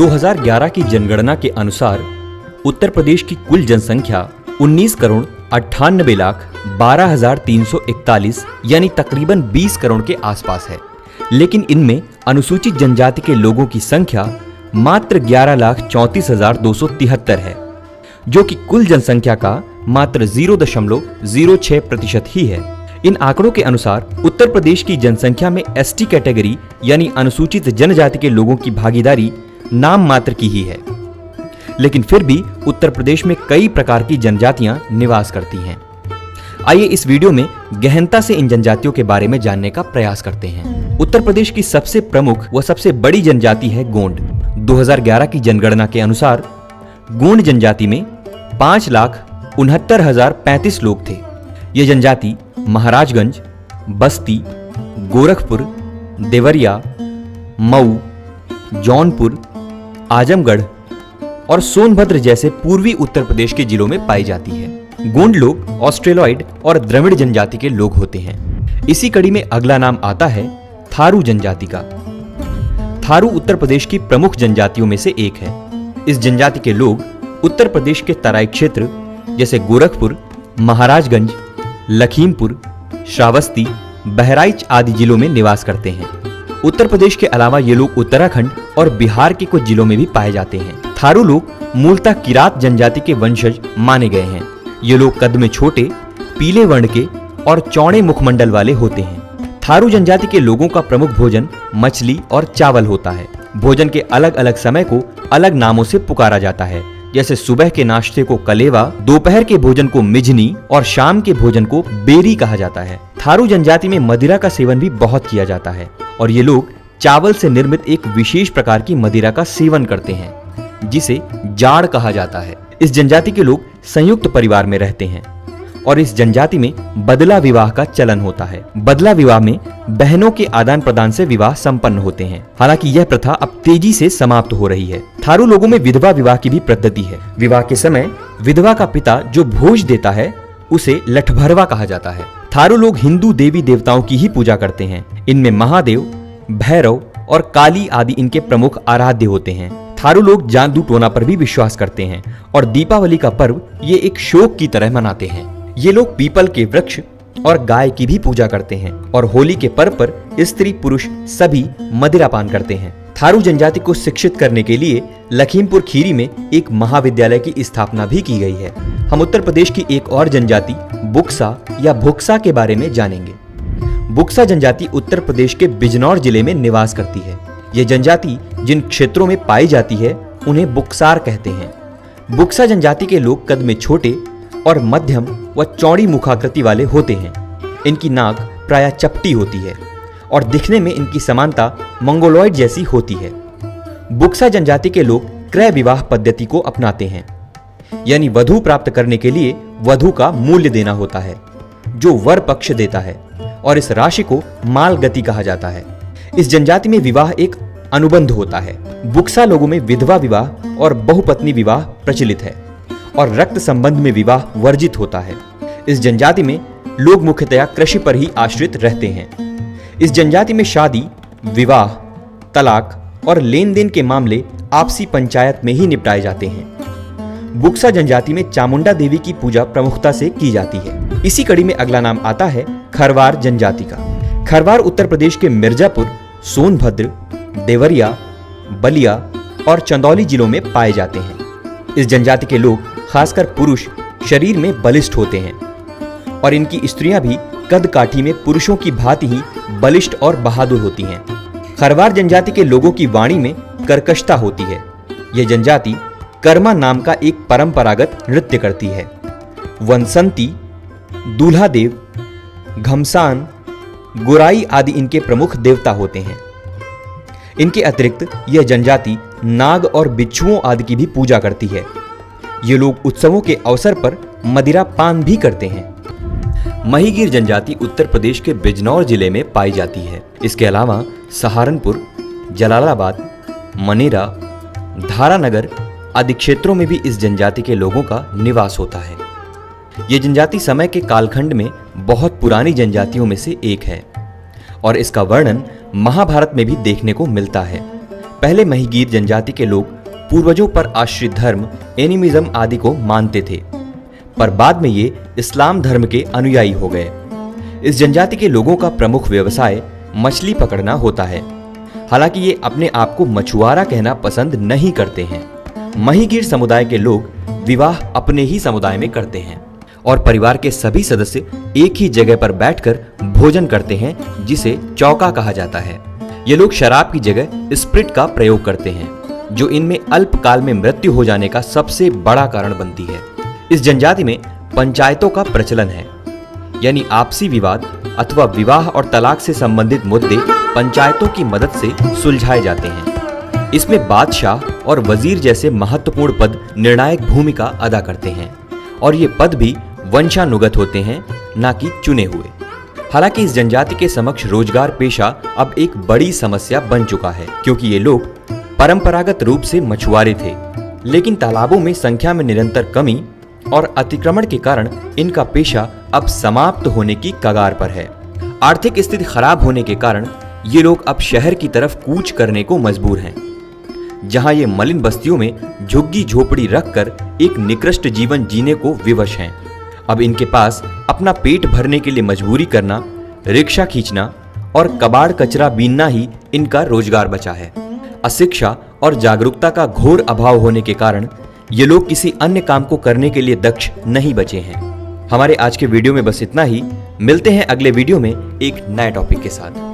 2011 की जनगणना के अनुसार उत्तर प्रदेश की कुल जनसंख्या 19,98,12,341 यानी तकरीबन 20 करोड़ के आसपास है। लेकिन इनमें अनुसूचित जनजाति के लोगों की संख्या मात्र 11,34,273 है, जो कि कुल जनसंख्या का मात्र 0.06% ही है। इन आंकड़ों के अनुसार उत्तर प्रदेश की जनसंख्या में एसटी कैटेगरी यानी अनुसूचित जनजाति के लोगों की भागीदारी नाम मात्र की ही है। लेकिन फिर भी उत्तर प्रदेश में कई प्रकार की जनजातियां निवास करती हैं। आइए इस वीडियो में गहनता से इन जनजातियों के बारे में जानने का प्रयास करते हैं। उत्तर प्रदेश की सबसे प्रमुख व सबसे बड़ी जनजाति है गोंड। 2011 की जनगणना के अनुसार गोंड जनजाति में 5,69,035 लोग थे। ये जनजाति महाराजगंज, बस्ती, गोरखपुर, देवरिया, मऊ, जौनपुर, आजमगढ़ और सोनभद्र जैसे पूर्वी उत्तर प्रदेश के जिलों में पाई जाती है। गोंड लोग ऑस्ट्रेलॉइड और द्रविड़ जनजाति के लोग होते हैं। इसी कड़ी में अगला नाम आता है थारू जनजाति का। थारू उत्तर प्रदेश की प्रमुख जनजातियों में से एक है। इस जनजाति के लोग उत्तर प्रदेश के तराई क्षेत्र जैसे गोरखपुर, महाराजगंज, लखीमपुर, श्रावस्ती, बहराइच आदि जिलों में निवास करते हैं। उत्तर प्रदेश के अलावा ये लोग उत्तराखंड और बिहार के कुछ जिलों में भी पाए जाते हैं। थारू लोग मूलतः किरात जनजाति के वंशज माने गए हैं। ये लोग कद में छोटे, पीले वर्ण के और चौड़े मुखमंडल वाले होते हैं। थारू जनजाति के लोगों का प्रमुख भोजन मछली और चावल होता है। भोजन के अलग अलग समय को अलग नामों से पुकारा जाता है, जैसे सुबह के नाश्ते को कलेवा, दोपहर के भोजन को मिजनी और शाम के भोजन को बेरी कहा जाता है। थारू जनजाति में मदिरा का सेवन भी बहुत किया जाता है और ये लोग चावल से निर्मित एक विशेष प्रकार की मदिरा का सेवन करते हैं, जिसे जाड़ कहा जाता है। इस जनजाति के लोग संयुक्त परिवार में रहते हैं और इस जनजाति में बदला विवाह का चलन होता है। बदला विवाह में बहनों के आदान प्रदान से विवाह संपन्न होते हैं। हालांकि यह प्रथा अब तेजी से समाप्त हो रही है। थारू लोगों में विधवा विवाह की भी पद्धति है। विवाह के समय विधवा का पिता जो भोज देता है उसे लठभरवा कहा जाता है। थारू लोग हिंदू देवी देवताओं की ही पूजा करते हैं। इनमें महादेव, भैरव और काली आदि इनके प्रमुख आराध्य होते हैं। थारू लोग जादू टोना पर भी विश्वास करते हैं और दीपावली का पर्व ये एक शोक की तरह मनाते हैं। ये लोग पीपल के वृक्ष और गाय की भी पूजा करते हैं और होली के पर्व पर स्त्री पुरुष सभी मदिरा पान करते हैं। थारू जनजाति को शिक्षित करने के लिए लखीमपुर खीरी में एक महाविद्यालय की स्थापना भी की गई है। हम उत्तर प्रदेश की एक और जनजाति बुक्सा या भुक्सा के बारे में जानेंगे। बुक्सा जनजाति उत्तर प्रदेश के बिजनौर जिले में निवास करती है। ये जनजाति जिन क्षेत्रों में पाई जाती है उन्हें बुक्सार कहते हैं। बुक्सा जनजाति के लोग कद में छोटे और मध्यम व चौड़ी मुखाकृति वाले होते हैं। इनकी नाक प्रायः चपटी होती है और दिखने में इनकी समानता मंगोलॉइड जैसी होती है। बुक्सा जनजाति के लोग क्रय विवाह पद्धति को अपनाते हैं, यानी वधू प्राप्त करने के लिए वधू का मूल्य देना होता है, जो वर पक्ष देता है, और इस राशि को माल गति कहा जाता है। इस जनजाति में विवाह एक अनुबंध होता है। बुक्सा लोगों में विधवा विवाह और बहुपत्नी विवाह प्रचलित है और रक्त संबंध में विवाह वर्जित होता है। इस जनजाति में लोग मुख्यतया कृषि पर ही आश्रित रहते हैं। इस जनजाति में शादी, विवाह, तलाक और लेन देन के मामले आपसी पंचायत में ही निपटाए जाते हैं। बुक्सा जनजाति में चामुंडा देवी की पूजा प्रमुखता से की जाती है। इसी कड़ी में अगला नाम आता है खरवार जनजाति का। खरवार उत्तर प्रदेश के मिर्जापुर, सोनभद्र, देवरिया, बलिया और चंदौली जिलों में पाए जाते हैं। इस जनजाति के लोग खासकर पुरुष शरीर में बलिष्ठ होते हैं और इनकी स्त्रियां भी कद काठी में पुरुषों की भांति ही बलिष्ठ और बहादुर होती हैं। खरवार जनजाति के लोगों की वाणी में कर्कशता होती है। यह जनजाति कर्मा नाम का एक परंपरागत नृत्य करती है। वनसंती, दूल्हा देव, घमसान, गुराई आदि इनके प्रमुख देवता होते हैं। इनके अतिरिक्त यह जनजाति नाग और बिच्छुओं आदि की भी पूजा करती है। ये लोग उत्सवों के अवसर पर मदिरा पान भी करते हैं। महिगीर जनजाति उत्तर प्रदेश के बिजनौर जिले में पाई जाती है। इसके अलावा सहारनपुर, जलालाबाद, मनेरा, धारानगर आदि क्षेत्रों में भी इस जनजाति के लोगों का निवास होता है। ये जनजाति समय के कालखंड में बहुत पुरानी जनजातियों में से एक है और इसका वर्णन महाभारत में भी देखने को मिलता है। पहले महिगीर जनजाति के लोग पूर्वजों पर आश्रित धर्म एनिमिज्म आदि को मानते थे, पर बाद में ये इस्लाम धर्म के अनुयायी हो गए। इस जनजाति के लोगों का प्रमुख व्यवसाय मछली पकड़ना होता है। हालांकि ये अपने आप को मछुआरा कहना पसंद नहीं करते हैं। महिगीर समुदाय के लोग विवाह अपने ही समुदाय में करते हैं और परिवार के सभी सदस्य एक ही जगह पर बैठकर भोजन करते हैं, जिसे चौका कहा जाता है। ये लोग शराब की जगह स्प्रिट का प्रयोग करते हैं, जो इनमें अल्पकाल में मृत्यु हो जाने का सबसे बड़ा कारण बनती है। इस जनजाति में पंचायतों का प्रचलन है, यानी आपसी विवाद अथवा विवाह और तलाक से संबंधित मुद्दे पंचायतों की मदद से सुलझाए जाते हैं। इसमें बादशाह और वजीर जैसे महत्वपूर्ण पद निर्णायक भूमिका अदा करते हैं और ये पद भी वंशानुगत होते हैं, ना कि चुने हुए। हालांकि इस जनजाति के समक्ष रोजगार पेशा अब एक बड़ी समस्या बन चुका है, क्योंकि ये लोग परंपरागत रूप से मछुआरे थे, लेकिन तालाबों में संख्या में निरंतर कमी और अतिक्रमण के कारण इनका पेशा अब समाप्त होने की कगार पर है। आर्थिक स्थिति खराब होने के कारण ये लोग अब शहर की तरफ कूच करने को मजबूर हैं, जहां ये मलिन बस्तियों में झुग्गी झोपड़ी रखकर एक निकृष्ट जीवन जीने को विवश हैं। अब इनके पास अपना पेट भरने के लिए मजबूरी करना, रिक्शा खींचना और कबाड़ कचरा बीनना ही इनका रोजगार बचा है। अशिक्षा और जागरूकता का घोर अभाव होने के कारण ये लोग किसी अन्य काम को करने के लिए दक्ष नहीं बचे हैं। हमारे आज के वीडियो में बस इतना ही। मिलते हैं अगले वीडियो में एक नए टॉपिक के साथ।